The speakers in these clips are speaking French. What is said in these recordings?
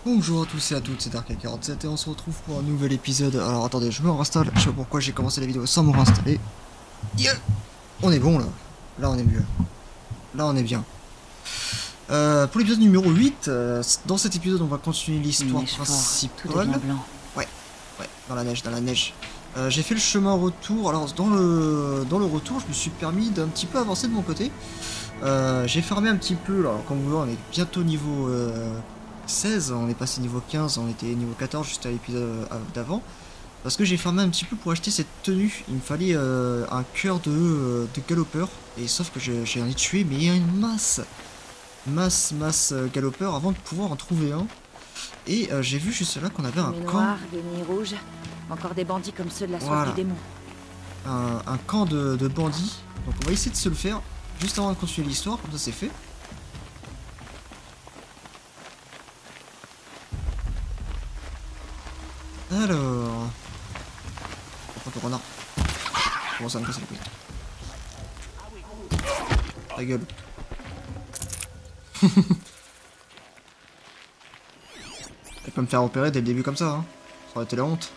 Bonjour à tous et à toutes, c'est Dark47 et on se retrouve pour un nouvel épisode. Alors attendez, je me réinstalle, je sais pas pourquoi j'ai commencé la vidéo sans me réinstaller. Yeah, on est bon là, là on est mieux, là on est bien. Pour l'épisode numéro 8, dans cet épisode on va continuer l'histoire principale. Ouais, dans la neige. J'ai fait le chemin retour, alors dans le retour je me suis permis d'un petit peu avancer de mon côté. J'ai farmé un petit peu, alors comme vous voyez on est bientôt niveau 16, on est passé niveau 15, on était niveau 14 juste à l'épisode d'avant. Parce que j'ai farmé un petit peu pour acheter cette tenue, il me fallait un cœur de galopeur, et sauf que j'en ai tué mais il y a une masse galopeur avant de pouvoir en trouver un. Et j'ai vu juste là qu'on avait un camp. Noirs, des nids rouges, encore des bandits comme ceux de la soif Voilà. du démon. Un camp de bandits, donc on va essayer de se le faire juste avant de continuer l'histoire, comme ça c'est fait. Alors... Par contre le renard. Comment ça me casse les couilles. Ta gueule. Elle peut me faire opérer dès le début comme ça, hein. Ça aurait été la honte.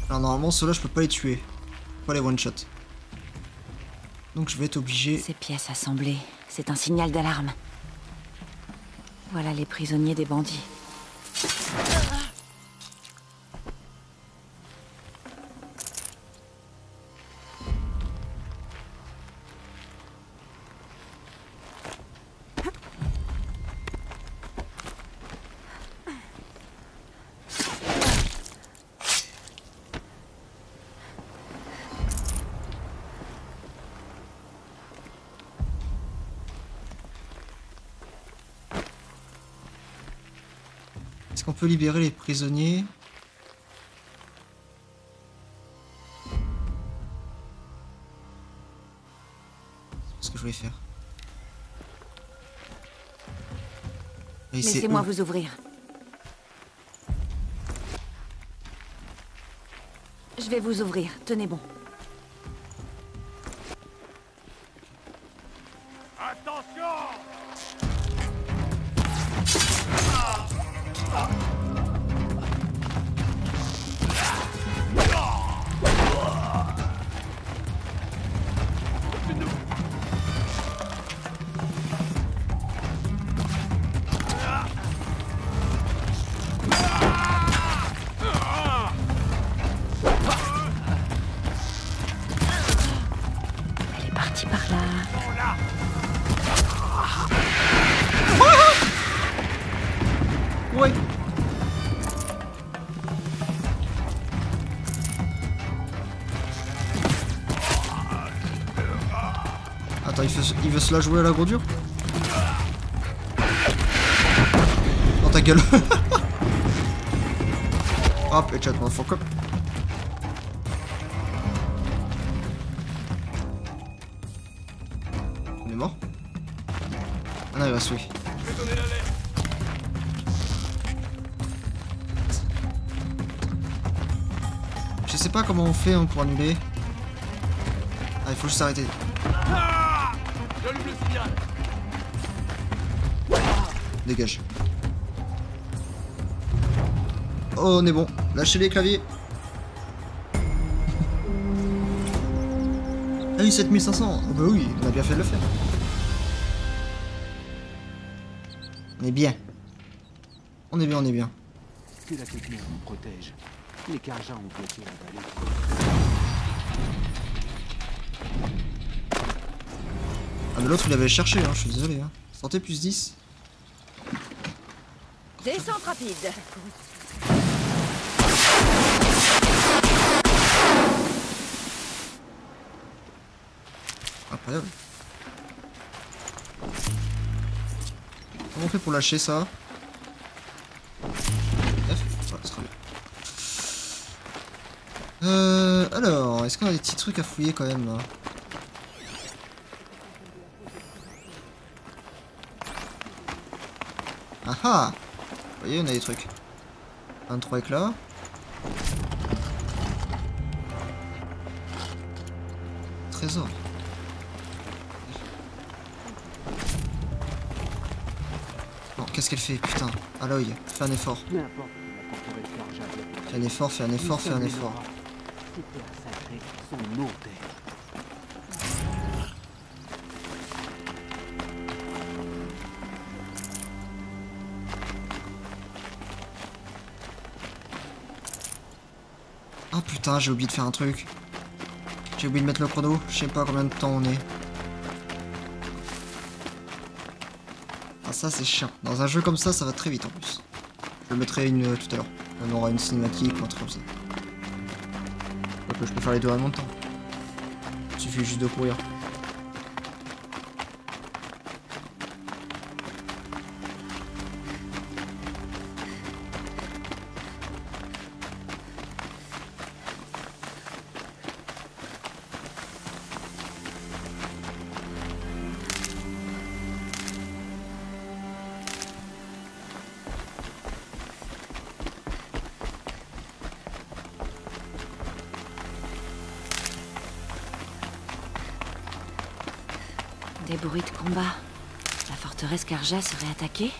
Alors normalement ceux-là je peux pas les tuer. Pas les one shot. Donc je vais être obligé. Ces pièces assemblées, c'est un signal d'alarme. Voilà les prisonniers des bandits. Est-ce qu'on peut libérer les prisonniers? C'est ce que je voulais faire. Laissez-moi vous ouvrir. Je vais vous ouvrir, tenez bon. Par là. Ouais. Attends, il veut se la jouer à la gros-dure? Dans ta gueule. Hop, et chat, motherfucker. On est mort? Ah non, il va se tuer. Je sais pas comment on fait hein, pour annuler. Ah, il faut juste s'arrêter. Dégage. Oh, on est bon. Lâchez les claviers. Ah oui, 7500. Oh bah oui, on a bien fait de le faire. On est bien. On est bien, on est bien. Que la technique nous protège. Les Kharjas ont bloqué la vallée. Ah mais l'autre il avait cherché, hein, je suis désolé. Hein. Santé plus 10. Descente rapide. Incroyable. Comment on fait pour lâcher ça? F, voilà, c'est très bien. Alors, est-ce qu'on a des petits trucs à fouiller quand même là? Ah ah! Vous voyez, on a des trucs. 23 éclats. Trésor. Non, qu'est-ce qu'elle fait? Putain, Aloy, fais un effort. N'importe où la forteresse Karja doit être. Fais un effort, fais un effort, fais un effort. Ces terres sacrées sont nos terres. Oh putain, j'ai oublié de faire un truc. J'ai oublié de mettre le chrono. Je sais pas combien de temps on est. Ah ça c'est chiant. Dans un jeu comme ça va très vite en plus. Je le mettrai une tout à l'heure. On aura une cinématique ou un truc comme ça. Donc je peux faire les deux en même temps. Il suffit juste de courir. Des bruits de combat. La forteresse Karja serait attaquée?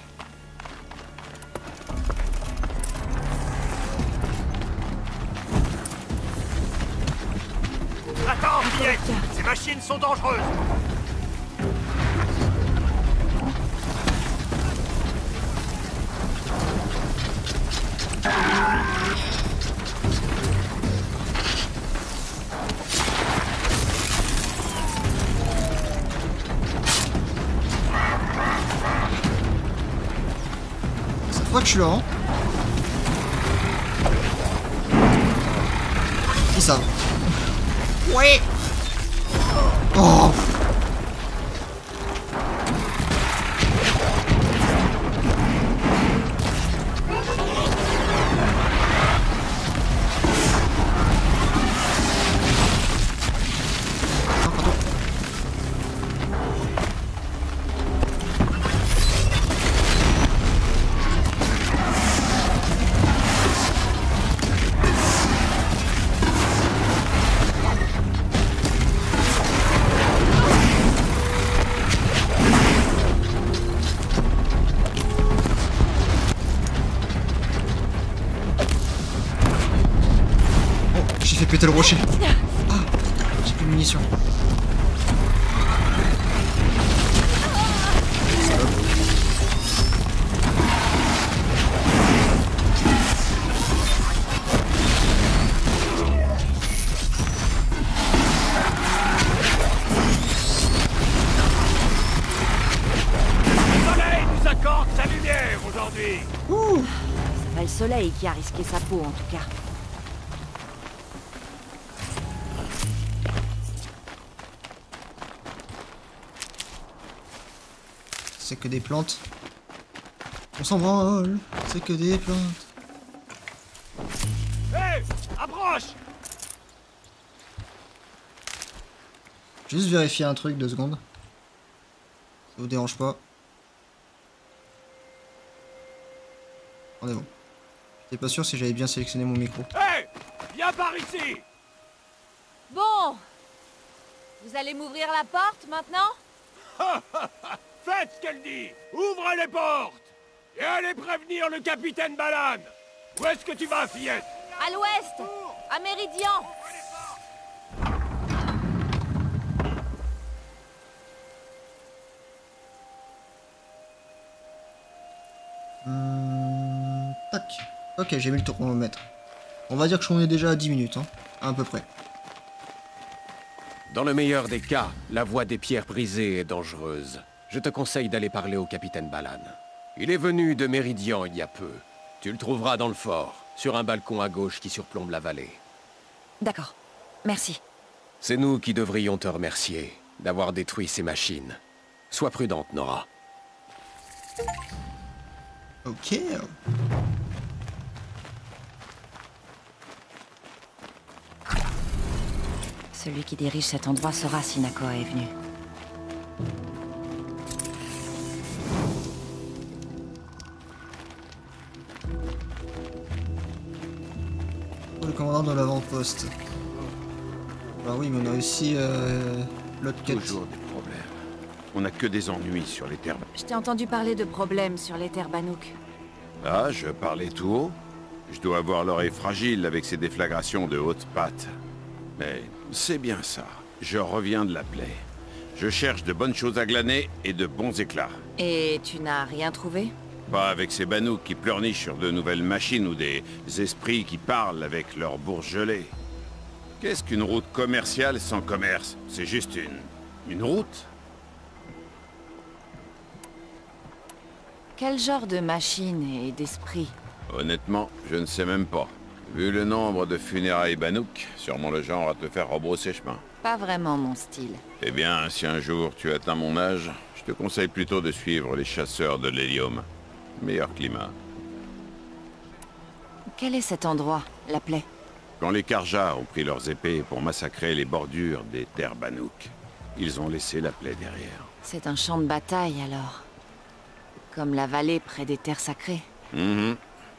Attends, fillette! Ces machines sont dangereuses! Cette fois que je suis là, hein. Ils savent. Ouais. Oh. J'ai fait péter le rocher. Ah, j'ai plus de munitions. Salope. Le soleil nous accorde sa lumière aujourd'hui! Ouh. C'est pas le soleil qui a risqué sa peau en tout cas. C'est que des plantes. On s'en branle. C'est que des plantes. Hé! Approche! Juste vérifier un truc, 2 secondes. Ça vous dérange pas? On est bon. J'étais pas sûr si j'avais bien sélectionné mon micro. Hé! Viens par ici! Bon, vous allez m'ouvrir la porte maintenant? Faites ce qu'elle dit! Ouvre les portes! Et allez prévenir le capitaine Balan! Où est-ce que tu vas, fillette? À l'ouest, à Méridian. Tac. Ok, j'ai mis le chronomètre. On va dire que j'en ai déjà à 10 minutes, hein. À peu près. Dans le meilleur des cas, la voie des pierres brisées est dangereuse. Je te conseille d'aller parler au capitaine Balan. Il est venu de Méridian il y a peu. Tu le trouveras dans le fort, sur un balcon à gauche qui surplombe la vallée. D'accord. Merci. C'est nous qui devrions te remercier d'avoir détruit ces machines. Sois prudente, Nora. Ok. Celui qui dirige cet endroit saura si Nakoa est venu. Le commandant de l'avant-poste. Bah oui, mais on a aussi l'autre quête. Toujours des problèmes. On n'a que des ennuis sur les terres. Je t'ai entendu parler de problèmes sur les terres Bannook. Ah, je parlais tout haut. Je dois avoir l'oreille fragile avec ces déflagrations de haute patte. Mais c'est bien ça. Je reviens de la plaie. Je cherche de bonnes choses à glaner et de bons éclats. Et tu n'as rien trouvé? Pas avec ces Bannook qui pleurnichent sur de nouvelles machines ou des esprits qui parlent avec leurs bourses gelées. Qu'est-ce qu'une route commerciale sans commerce? C'est juste une route. Quel genre de machine et d'esprit? Honnêtement, je ne sais même pas. Vu le nombre de funérailles Bannook, sûrement le genre à te faire rebrousser chemin. Pas vraiment mon style. Eh bien, si un jour tu atteins mon âge, je te conseille plutôt de suivre les chasseurs de l'hélium. Meilleur climat. Quel est cet endroit, la plaie? Quand les Karja ont pris leurs épées pour massacrer les bordures des terres Bannook, ils ont laissé la plaie derrière. C'est un champ de bataille alors. Comme la vallée près des terres sacrées.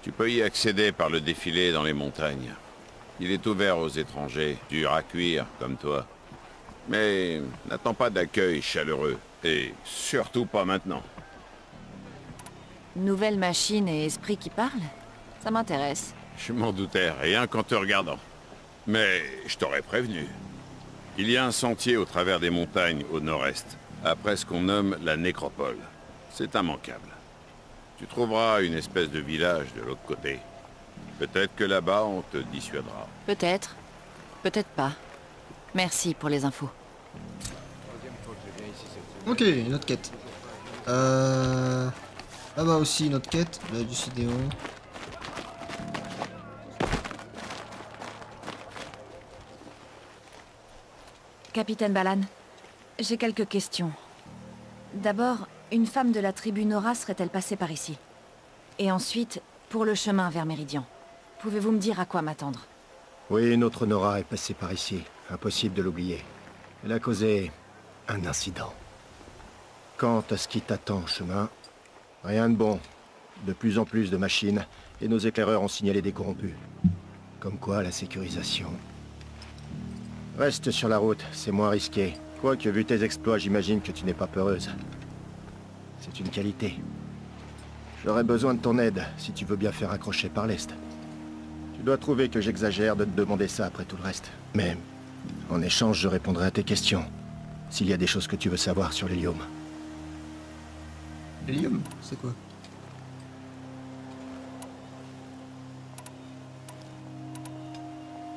Tu peux y accéder par le défilé dans les montagnes. Il est ouvert aux étrangers, dur à cuire, comme toi. Mais n'attends pas d'accueil chaleureux. Et surtout pas maintenant. Nouvelle machine et esprit qui parlent? Ça m'intéresse. Je m'en doutais, rien qu'en te regardant. Mais je t'aurais prévenu. Il y a un sentier au travers des montagnes au nord-est, après ce qu'on nomme la nécropole. C'est immanquable. Tu trouveras une espèce de village de l'autre côté. Peut-être que là-bas, on te dissuadera. Peut-être. Peut-être pas. Merci pour les infos. Ok, une autre quête. Là-bas aussi une autre quête, là du Sidéon. Capitaine Balan, j'ai quelques questions. D'abord, une femme de la tribu Nora serait-elle passée par ici? Et ensuite, pour le chemin vers Méridian. Pouvez-vous me dire à quoi m'attendre? Oui, notre Nora est passée par ici. Impossible de l'oublier. Elle a causé un incident. Quant à ce qui t'attend, chemin, rien de bon. De plus en plus de machines, et nos éclaireurs ont signalé des corrompus. Comme quoi, la sécurisation... Reste sur la route, c'est moins risqué. Quoique, vu tes exploits, j'imagine que tu n'es pas peureuse. C'est une qualité. J'aurais besoin de ton aide, si tu veux bien faire un crochet par l'Est. Tu dois trouver que j'exagère de te demander ça après tout le reste. Mais, en échange, je répondrai à tes questions. S'il y a des choses que tu veux savoir sur l'hélium. L'hélium, c'est quoi?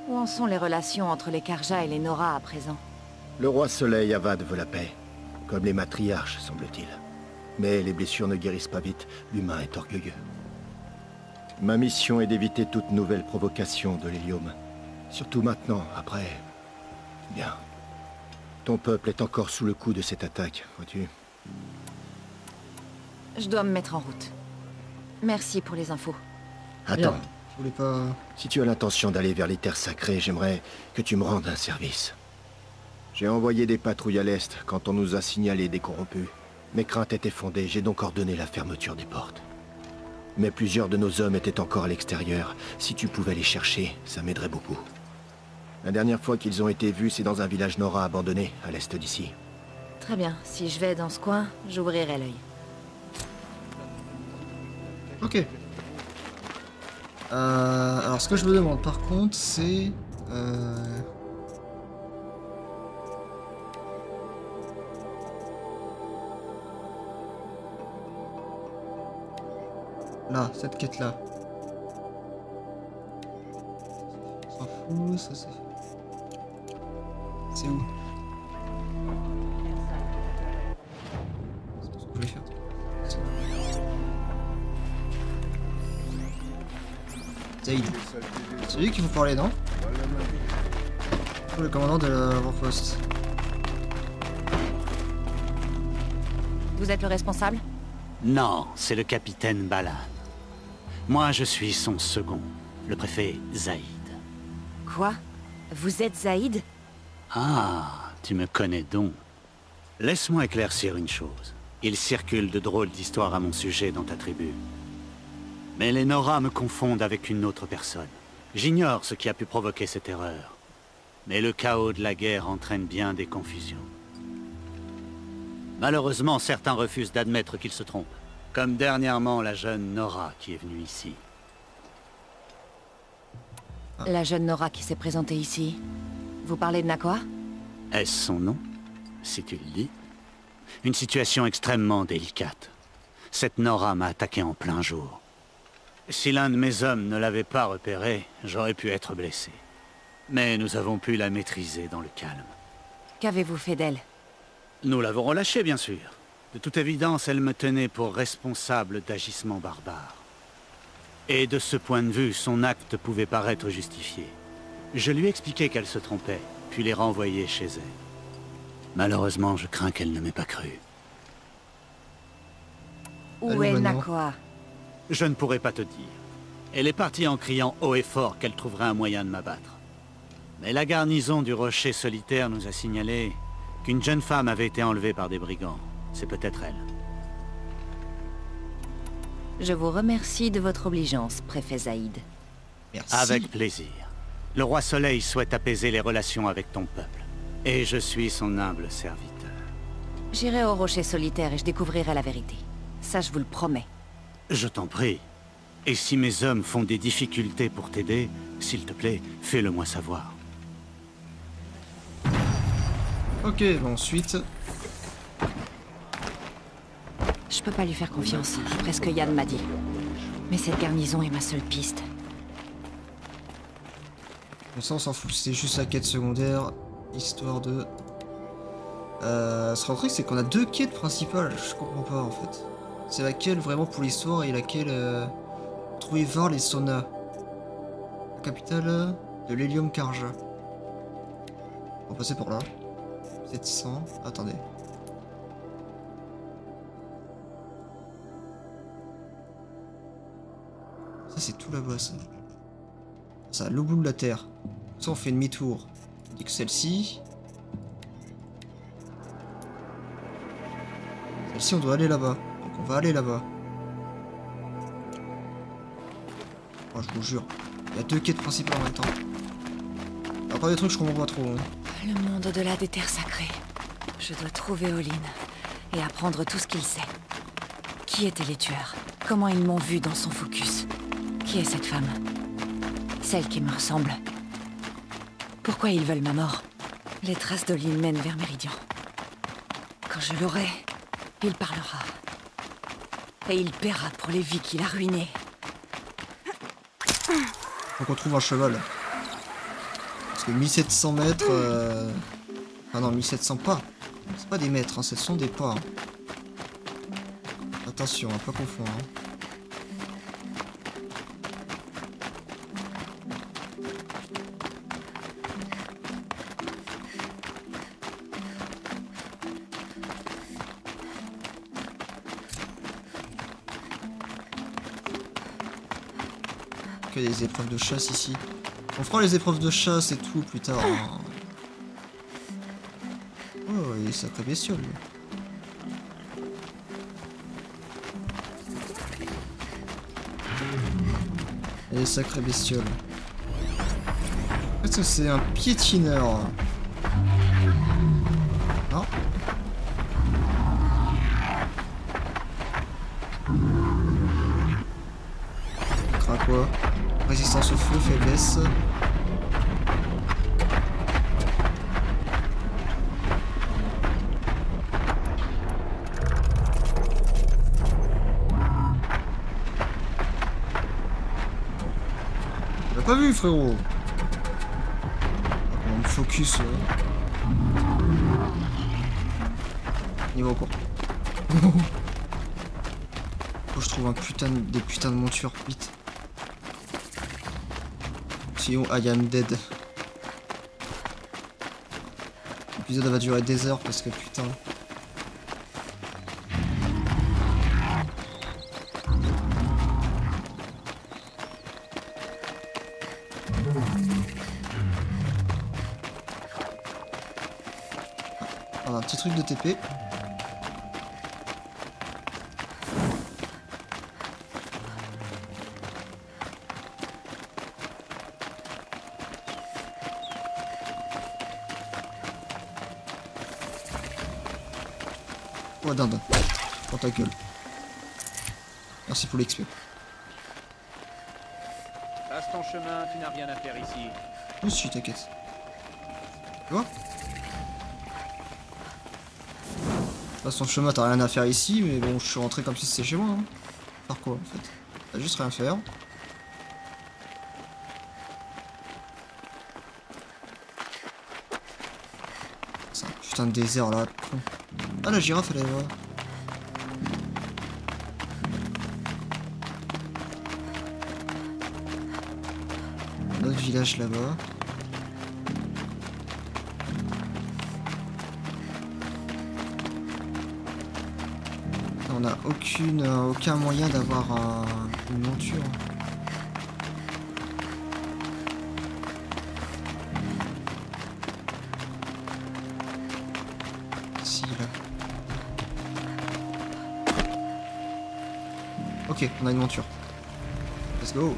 Où en sont les relations entre les Karja et les Nora à présent? Le roi Soleil Avad veut la paix, comme les matriarches, semble-t-il. Mais les blessures ne guérissent pas vite, l'humain est orgueilleux. Ma mission est d'éviter toute nouvelle provocation de l'hélium. Surtout maintenant, après... Bien. Ton peuple est encore sous le coup de cette attaque, vois-tu. Je dois me mettre en route. Merci pour les infos. Attends, Je voulais pas... si tu as l'intention d'aller vers les terres sacrées, j'aimerais que tu me rendes un service. J'ai envoyé des patrouilles à l'est quand on nous a signalé des corrompus. Mes craintes étaient fondées, j'ai donc ordonné la fermeture des portes. Mais plusieurs de nos hommes étaient encore à l'extérieur. Si tu pouvais les chercher, ça m'aiderait beaucoup. La dernière fois qu'ils ont été vus, c'est dans un village Nora abandonné, à l'est d'ici. Très bien, si je vais dans ce coin, j'ouvrirai l'œil. Ok. Alors ce que je me demande par contre, c'est... Là, cette quête-là. On s'en fout, ça c'est... C'est où? C'est ce que je voulais faire. Zaid. C'est lui qui vous parlait, non? Le commandant de l'avant-poste. Vous êtes le responsable? Non, c'est le capitaine Balan. Moi, je suis son second, le préfet Zaïd. Quoi? Vous êtes Zaïd? Ah, tu me connais donc. Laisse-moi éclaircir une chose. Il circule de drôles d'histoires à mon sujet dans ta tribu. Mais les Nora me confondent avec une autre personne. J'ignore ce qui a pu provoquer cette erreur. Mais le chaos de la guerre entraîne bien des confusions. Malheureusement, certains refusent d'admettre qu'ils se trompent. Comme dernièrement la jeune Nora qui est venue ici. La jeune Nora qui s'est présentée ici. Vous parlez de Nakwa? Est-ce son nom? Si tu le dis. Une situation extrêmement délicate. Cette Nora m'a attaqué en plein jour. Si l'un de mes hommes ne l'avait pas repérée, j'aurais pu être blessé. Mais nous avons pu la maîtriser dans le calme. Qu'avez-vous fait d'elle? Nous l'avons relâchée, bien sûr. De toute évidence, elle me tenait pour responsable d'agissements barbares. Et de ce point de vue, son acte pouvait paraître justifié. Je lui expliquai qu'elle se trompait, puis les renvoyai chez elle. Malheureusement, je crains qu'elle ne m'ait pas cru. Où est Nakwa? Je ne pourrais pas te dire. Elle est partie en criant haut et fort qu'elle trouverait un moyen de m'abattre. Mais la garnison du Rocher Solitaire nous a signalé qu'une jeune femme avait été enlevée par des brigands. C'est peut-être elle. Je vous remercie de votre obligeance, préfet Zaïd. Merci. Avec plaisir. Le roi Soleil souhaite apaiser les relations avec ton peuple. Et je suis son humble serviteur. J'irai au Rocher Solitaire et je découvrirai la vérité. Ça, je vous le promets. Je t'en prie. Et si mes hommes font des difficultés pour t'aider, s'il te plaît, fais-le-moi savoir. Ok, bon, ensuite... Je peux pas lui faire confiance, après ce que Yann m'a dit. Mais cette garnison est ma seule piste. Bon, ça on s'en fout, c'est juste la quête secondaire, histoire de... Ce truc c'est qu'on a deux quêtes principales, je comprends pas en fait. C'est laquelle vraiment pour l'histoire et laquelle... Trouver Varl et Sona. La capitale de l'Hélium Karja. On va passer par là. 700... Attendez. Ça c'est tout là-bas ça. Ça, l'au bout de la terre. Ça on fait demi-tour. On dit que celle-ci... Celle-ci on doit aller là-bas. Donc on va aller là-bas. Oh, je vous jure. Il y a deux quêtes principales en même temps. Il y a encore des trucs que je comprends pas trop. Hein. Le monde au-delà des terres sacrées. Je dois trouver Olin et apprendre tout ce qu'il sait. Qui étaient les tueurs? Comment ils m'ont vu dans son focus? Qui est cette femme? Celle qui me ressemble. Pourquoi ils veulent ma mort? Les traces d'Olin mènent vers Méridian. Quand je l'aurai, il parlera. Et il paiera pour les vies qu'il a ruinées. Faut qu'on trouve un cheval. Parce que 1700 mètres... Ah non, 1700 pas. C'est pas des mètres, hein, ce sont des pas. Hein. Attention, à pas confondre. Hein. Que des épreuves de chasse ici. On fera les épreuves de chasse et tout plus tard. Hein. Oh, il est sacré bestiole. Lui. Il est sacré bestiole. Est-ce que c'est un piétineur? Non. Crains quoi? Résistance au feu, faiblesse. On l'a pas vu, frérot. On me focus. Niveau quoi? Faut que je trouve des putains de montures, vite. Sinon, I am dead. L'épisode va durer des heures parce que putain. un petit truc de TP. Oh dinde. Prends ta gueule. Merci pour l'XP. Passe ton chemin, tu n'as rien à faire ici. Je suis, t'inquiète. Tu vois? Passe ton chemin, t'as rien à faire ici, mais bon, je suis rentré comme si c'était chez moi. Hein. Faire quoi en fait? T'as juste rien à faire. C'est un putain de désert là. Ah, la girafe elle est là. Un autre village là-bas. On n'a aucun moyen d'avoir une monture. Si, là. Ok, on a une monture. Let's go.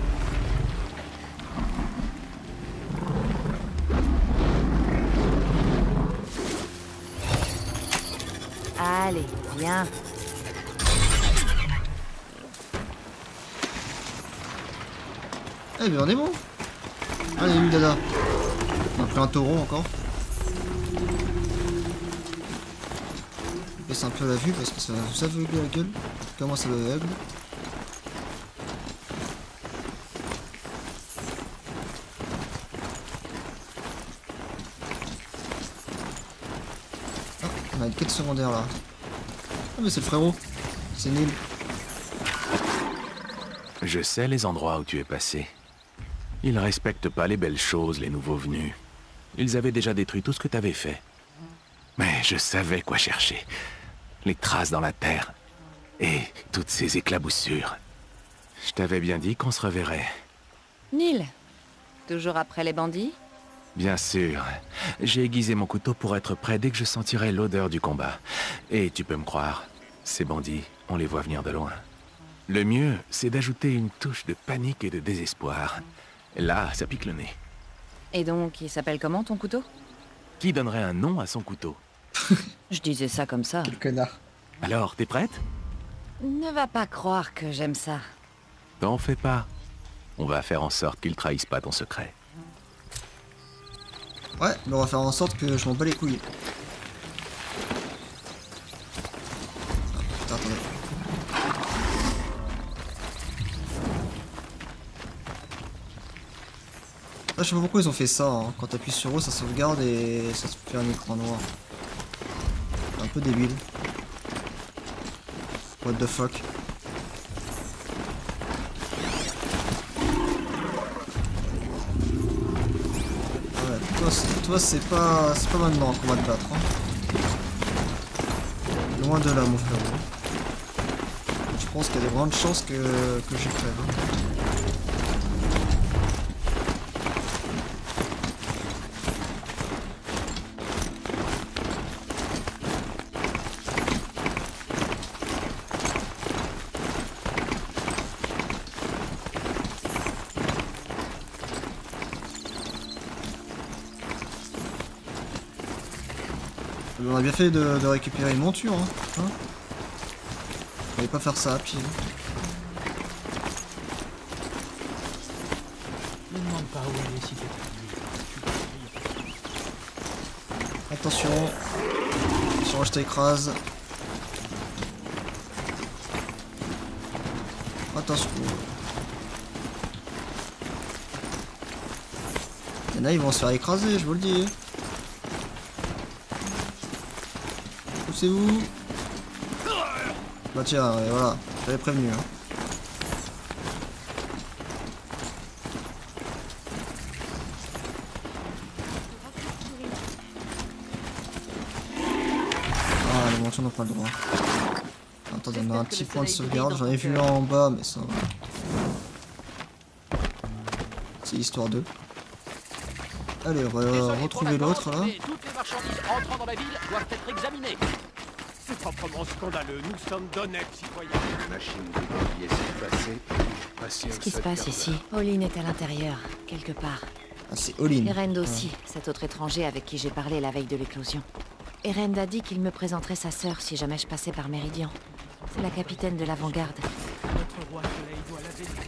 Allez, viens. Eh ben on est bon. Allez, lui dada. On a pris un taureau encore. Je baisse un peu la vue parce que ça va vous aveugler la gueule. Comment ça m'aveugle? Ah, on a une quête secondaire là. Ah mais c'est le frérot. C'est nul. Je sais les endroits où tu es passé. Ils respectent pas les belles choses, les nouveaux venus. Ils avaient déjà détruit tout ce que t'avais fait. Mais je savais quoi chercher. Les traces dans la terre. Et toutes ces éclaboussures. Je t'avais bien dit qu'on se reverrait. Neil, toujours après les bandits? Bien sûr. J'ai aiguisé mon couteau pour être prêt dès que je sentirai l'odeur du combat. Et tu peux me croire, ces bandits, on les voit venir de loin. Le mieux, c'est d'ajouter une touche de panique et de désespoir. Là, ça pique le nez. Et donc, il s'appelle comment ton couteau? Qui donnerait un nom à son couteau? Je disais ça comme ça. Quel connard. Alors, t'es prête? Ne va pas croire que j'aime ça. T'en fais pas. On va faire en sorte qu'ils trahissent pas ton secret. Ouais, mais on va faire en sorte que je m'en bats les couilles. Ah, putain, attendez. Ah, je sais pas pourquoi ils ont fait ça, hein. Quand t'appuies sur eux ça sauvegarde et ça se fait un écran noir. C'est un peu débile. What the fuck. Ouais, toi c'est pas maintenant qu'on va te battre. Hein. Loin de là mon frère. Je pense qu'il y a de grandes chances que j'y crève. Hein. On a bien fait de récupérer une monture, hein. On allait pas faire ça à pied. Ne demande pas où aller si t'es Attention. Attention, je t'écrase. Attention. Il y en a, ils vont se faire écraser, je vous le dis. Poussez-vous. Bah tiens, voilà, j'avais prévenu. Hein. Ah, les montures n'ont pas le droit. Attendez, on a un petit point de sauvegarde, j'en ai vu un en bas, mais ça... C'est histoire d'eux. Allez, on va retrouver l'autre là. les marchandises entrant dans la ville doivent être examinées. C'est proprement scandaleux. Nous sommes d'honnêtes citoyens. La machine de laissez passer. Ce qui se passe ici, Olin est à l'intérieur, quelque part. Ah, c'est Olin. Erend aussi, cet autre étranger avec qui j'ai parlé la veille de l'éclosion. Erend a dit qu'il me présenterait sa sœur si jamais je passais par Méridian. C'est la capitaine de l'avant-garde. Notre roi soleil doit la vénérer.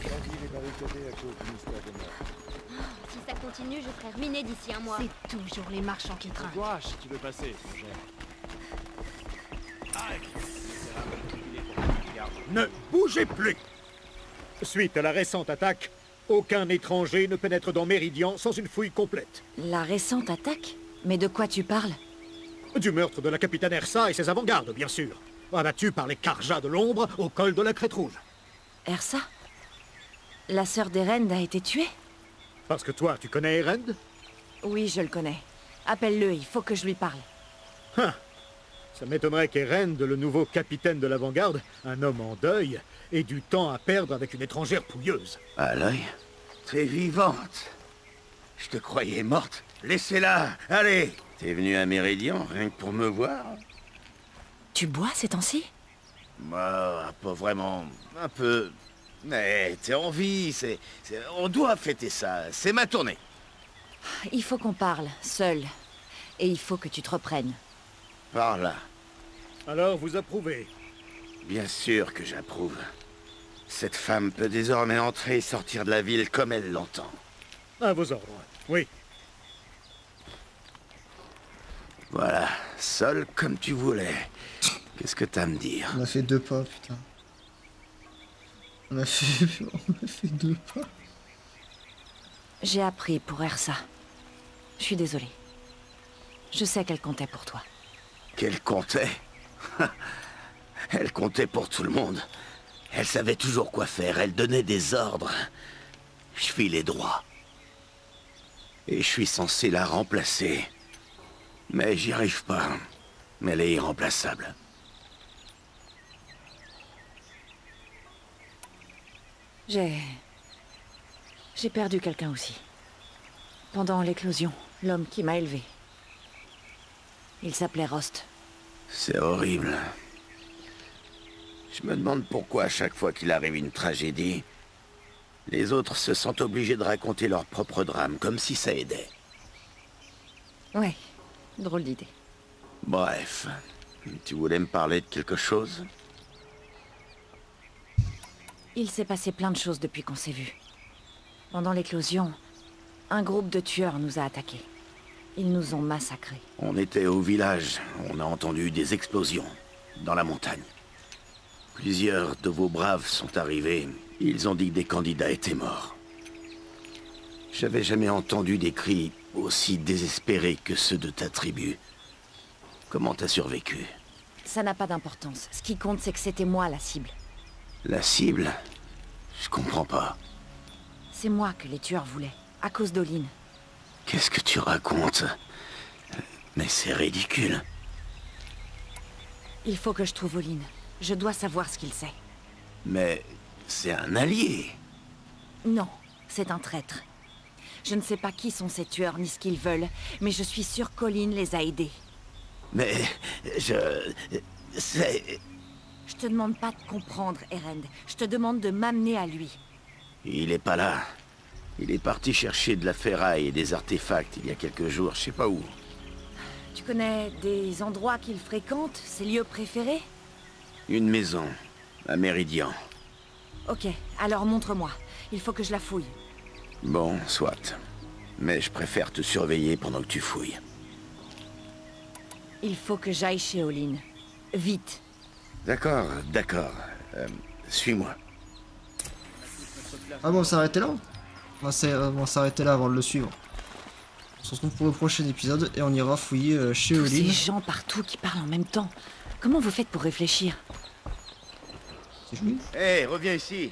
Si ça continue, je serai ruiné d'ici un mois. C'est toujours les marchands qui trinquent. Toi, si tu veux passer, mon gère. Ne bougez plus! Suite à la récente attaque, aucun étranger ne pénètre dans Méridian sans une fouille complète. La récente attaque? Mais de quoi tu parles? Du meurtre de la capitaine Ersa et ses avant-gardes, bien sûr. Abattus par les Karjas de l'ombre au col de la Crête Rouge. Ersa? La sœur d'Erend a été tuée? Parce que toi, tu connais Erend? Oui, je le connais. Appelle-le, il faut que je lui parle. Hein. Ça m'étonnerait qu'Erend, le nouveau capitaine de l'avant-garde, un homme en deuil, ait du temps à perdre avec une étrangère pouilleuse. Aloy, t'es vivante. Je te croyais morte. Laissez-la, allez. T'es venu à Méridian, rien que pour me voir? Tu bois ces temps-ci? Bah, pas vraiment. Un peu. Mais t'es en vie, on doit fêter ça. C'est ma tournée. Il faut qu'on parle, seul. Et il faut que tu te reprennes. Par là. Alors, vous approuvez? Bien sûr que j'approuve. Cette femme peut désormais entrer et sortir de la ville comme elle l'entend. À vos ordres, oui. Voilà, seul comme tu voulais. Qu'est-ce que t'as à me dire? On a fait 2 pas, putain. On a fait 2 pas. J'ai appris pour Ersa. Je suis désolée. Je sais qu'elle comptait pour toi. Qu'elle comptait? Elle comptait pour tout le monde. Elle savait toujours quoi faire, elle donnait des ordres. Je filais droit. Et je suis censé la remplacer. Mais j'y arrive pas. Mais elle est irremplaçable. J'ai perdu quelqu'un aussi. Pendant l'éclosion, l'homme qui m'a élevé. Il s'appelait Rost. C'est horrible. Je me demande pourquoi à chaque fois qu'il arrive une tragédie, les autres se sentent obligés de raconter leur propre drame, comme si ça aidait. Ouais, drôle d'idée. Bref, tu voulais me parler de quelque chose? Il s'est passé plein de choses depuis qu'on s'est vus. Pendant l'éclosion, un groupe de tueurs nous a attaqués. Ils nous ont massacrés. On était au village, on a entendu des explosions, dans la montagne. Plusieurs de vos braves sont arrivés, ils ont dit que des candidats étaient morts. J'avais jamais entendu des cris aussi désespérés que ceux de ta tribu. Comment t'as survécu? Ça n'a pas d'importance. Ce qui compte, c'est que c'était moi la cible. La cible? Je comprends pas. C'est moi que les tueurs voulaient, à cause d'Olin. Qu'est-ce que tu racontes? Mais c'est ridicule. Il faut que je trouve Olin. Je dois savoir ce qu'il sait. Mais c'est un allié. Non, c'est un traître. Je ne sais pas qui sont ces tueurs ni ce qu'ils veulent, mais je suis sûre qu'Olin les a aidés. Mais c'est... Je te demande pas de comprendre, Erend. Je te demande de m'amener à lui. Il est pas là. Il est parti chercher de la ferraille et des artefacts il y a quelques jours, je sais pas où. Tu connais des endroits qu'il fréquente, ses lieux préférés? Une maison, à Méridian. Ok, alors montre-moi. Il faut que je la fouille. Bon, soit. Mais je préfère te surveiller pendant que tu fouilles. Il faut que j'aille chez Olin. Vite. D'accord, d'accord. Suis-moi. Ah bon, on s'est arrêté là? On va s'arrêter là avant de le suivre. On se retrouve pour le prochain épisode et on ira fouiller chez Olin. Ces gens partout qui parlent en même temps. Comment vous faites pour réfléchir? C'est joli. Hé, reviens ici.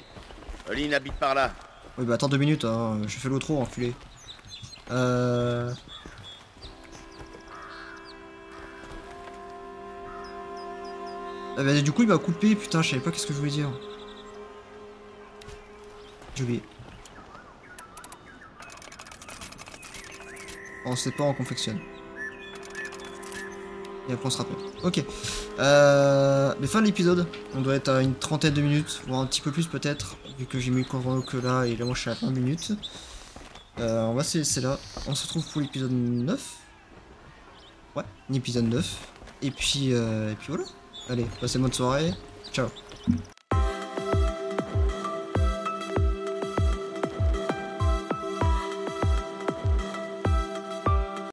Olin habite par là. Oui bah attends 2 minutes, hein. Je fais l'autre enculé. Ah bah, du coup il m'a coupé, putain je savais pas qu'est-ce que je voulais dire. J'ai oublié. On sait pas, on confectionne. Et après on se rappelle. Ok. Les fins de l'épisode, on doit être à une trentaine de minutes, voire un petit peu plus peut-être, vu que j'ai mis le chrono que là, et là moi je suis à 20 minutes. On va se laisser là. On se retrouve pour l'épisode 9. Ouais, l'épisode 9. Et puis voilà. Allez, passez une bonne soirée. Ciao.